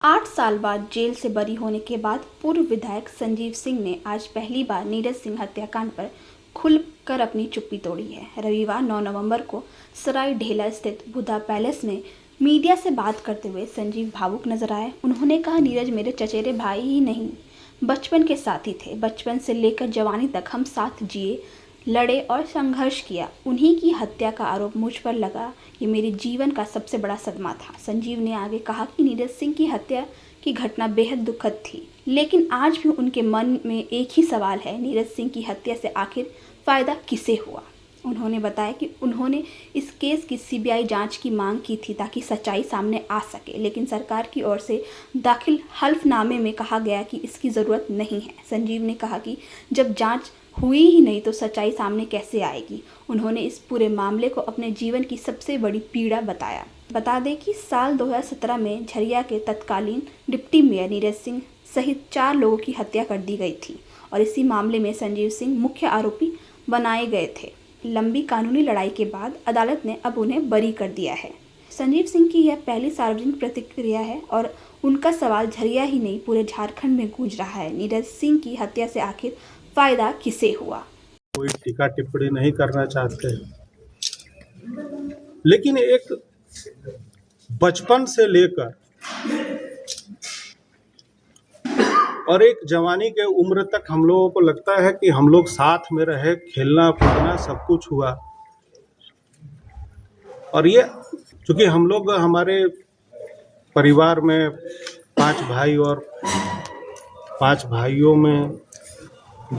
8 साल बाद जेल से बरी होने के बाद पूर्व विधायक संजीव सिंह ने आज पहली बार नीरज सिंह हत्याकांड पर खुलकर अपनी चुप्पी तोड़ी है। रविवार 9 नवंबर को सराय ढेला स्थित बुद्धा पैलेस में मीडिया से बात करते हुए संजीव भावुक नजर आए। उन्होंने कहा, नीरज मेरे चचेरे भाई ही नहीं, बचपन के साथी थे। बचपन से लेकर जवानी तक हम साथ जिए, लड़े और संघर्ष किया। उन्हीं की हत्या का आरोप मुझ पर लगा, ये मेरे जीवन का सबसे बड़ा सदमा था। संजीव ने आगे कहा कि नीरज सिंह की हत्या की घटना बेहद दुखद थी, लेकिन आज भी उनके मन में एक ही सवाल है, नीरज सिंह की हत्या से आखिर फ़ायदा किसे हुआ। उन्होंने बताया कि उन्होंने इस केस की सीबीआई जांच की मांग की थी ताकि सच्चाई सामने आ सके, लेकिन सरकार की ओर से दाखिल हल्फनामे में कहा गया कि इसकी ज़रूरत नहीं है। संजीव ने कहा कि जब जांच हुई ही नहीं तो सच्चाई सामने कैसे आएगी। उन्होंने इस पूरे मामले को अपने जीवन की सबसे बड़ी पीड़ा बताया। बता दें कि साल 2017 में झरिया के तत्कालीन डिप्टी मेयर नीरज सिंह सहित 4 लोगों की हत्या कर दी गई थी और इसी मामले में संजीव सिंह मुख्य आरोपी बनाए गए थे। लंबी कानूनी लड़ाई के बाद अदालत ने अब उन्हें बरी कर दिया है। संजीव सिंह की यह पहली सार्वजनिक प्रतिक्रिया है और उनका सवाल झरिया ही नहीं पूरे झारखंड में गूंज रहा है, नीरज सिंह की हत्या से आखिर फायदा किसे हुआ। कोई टीका टिप्पणी नहीं करना चाहते, लेकिन एक बचपन से लेकर और एक जवानी के उम्र तक हम लोगों को लगता है कि हम लोग साथ में रहे, खेलना कूदना सब कुछ हुआ। और ये चूंकि हम लोग हमारे परिवार में 5 भाई और 5 भाइयों में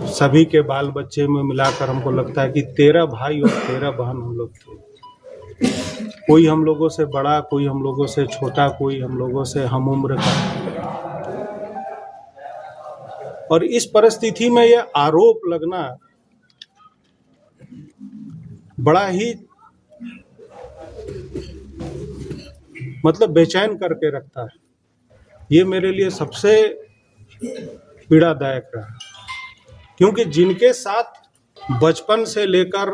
सभी के बाल बच्चे में मिलाकर हमको लगता है कि 13 भाई और 13 बहन हम लोग थे। कोई हम लोगों से बड़ा, कोई हम लोगों से छोटा, कोई हम लोगों से हम उम्र का। और इस परिस्थिति में यह आरोप लगना बड़ा ही बेचैन करके रखता है। ये मेरे लिए सबसे पीड़ादायक रहा, क्योंकि जिनके साथ बचपन से लेकर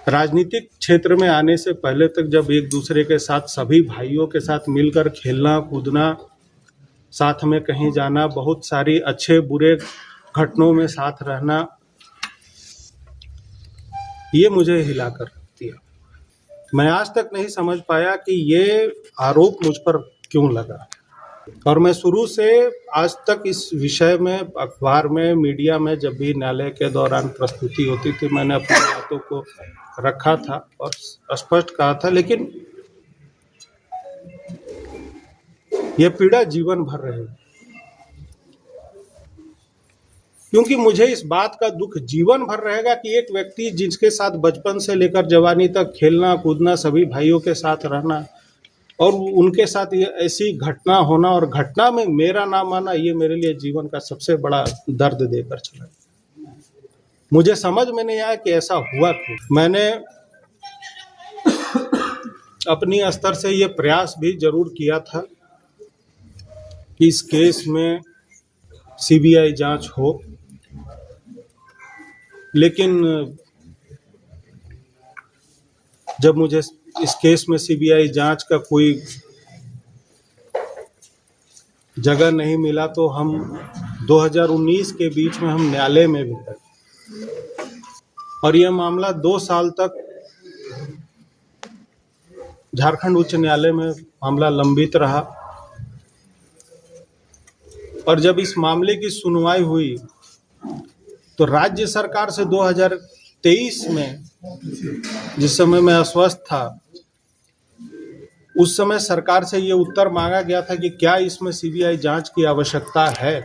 राजनीतिक क्षेत्र में आने से पहले तक जब एक दूसरे के साथ सभी भाइयों के साथ मिलकर खेलना कूदना, साथ में कहीं जाना, बहुत सारी अच्छे बुरे घटनाओं में साथ रहना, ये मुझे हिला कर रख दिया। मैं आज तक नहीं समझ पाया कि ये आरोप मुझ पर क्यों लगा। और मैं शुरू से आज तक इस विषय में अखबार में, मीडिया में जब भी न्यायालय के दौरान प्रस्तुति होती थी, मैंने अपनी बातों को रखा था और स्पष्ट कहा था, लेकिन यह पीड़ा जीवन भर रहेगी, क्योंकि मुझे इस बात का दुख जीवन भर रहेगा कि एक व्यक्ति जिसके साथ बचपन से लेकर जवानी तक खेलना कूदना, सभी भाइयों के साथ रहना और उनके साथ ये ऐसी घटना होना और घटना में मेरा नाम आना, ये मेरे लिए जीवन का सबसे बड़ा दर्द देकर चला। मुझे समझ में नहीं आया कि ऐसा हुआ क्यों। मैंने अपनी स्तर से ये प्रयास भी जरूर किया था कि इस केस में सीबीआई जांच हो, लेकिन जब मुझे इस केस में सीबीआई जांच का कोई जगह नहीं मिला तो हम 2019 के बीच में हम न्यायालय में भी गए और यह मामला 2 साल तक झारखंड उच्च न्यायालय में मामला लंबित रहा। और जब इस मामले की सुनवाई हुई तो राज्य सरकार से 2023 में, जिस समय मैं अस्वस्थ था, उस समय सरकार से ये उत्तर मांगा गया था कि क्या इसमें सीबीआई जांच की आवश्यकता है।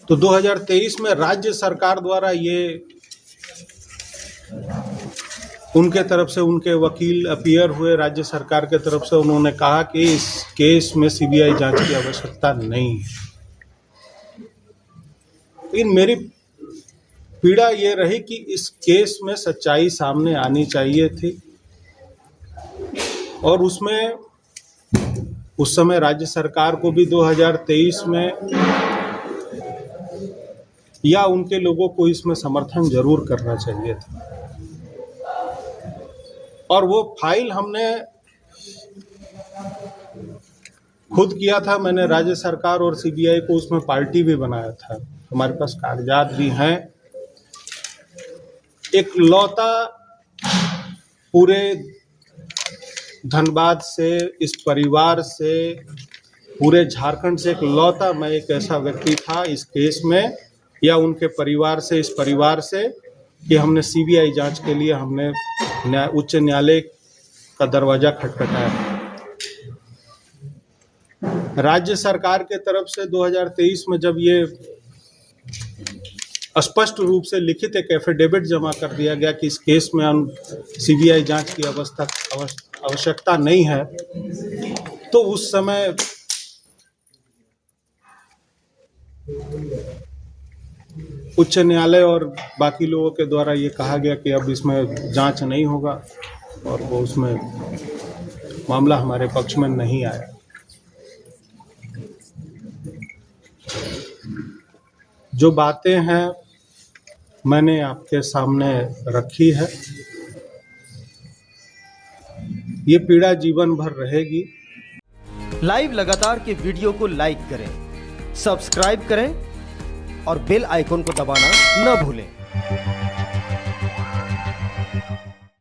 तो 2023 में राज्य सरकार द्वारा ये उनके तरफ से, उनके वकील अपीयर हुए राज्य सरकार के तरफ से, उन्होंने कहा कि इस केस में सीबीआई जांच की आवश्यकता नहीं है। लेकिन मेरी पीड़ा ये रही कि इस केस में सच्चाई सामने आनी चाहिए थी और उसमें उस समय राज्य सरकार को भी 2023 में या उनके लोगों को इसमें समर्थन जरूर करना चाहिए था। और वो फाइल हमने खुद किया था। मैंने राज्य सरकार और सीबीआई को उसमें पार्टी भी बनाया था, हमारे पास कागजात भी हैं। एक लौता पूरे धनबाद से, इस परिवार से, पूरे झारखंड से एक लौता मैं एक ऐसा व्यक्ति था इस केस में, या उनके परिवार से, इस परिवार से, कि हमने सीबीआई जांच के लिए हमने उच्च न्यायालय का दरवाजा खटखटाया। राज्य सरकार के तरफ से 2023 में जब ये स्पष्ट रूप से लिखित एक एफिडेविट जमा कर दिया गया कि इस केस में सीबीआई जांच की आवश्यकता नहीं है, तो उस समय उच्च न्यायालय और बाकी लोगों के द्वारा ये कहा गया कि अब इसमें जांच नहीं होगा, और वो उसमें मामला हमारे पक्ष में नहीं आया। जो बातें हैं मैंने आपके सामने रखी है। ये पीड़ा जीवन भर रहेगी। लाइव लगातार के वीडियो को लाइक करें, सब्सक्राइब करें और बेल आइकन को दबाना न भूलें।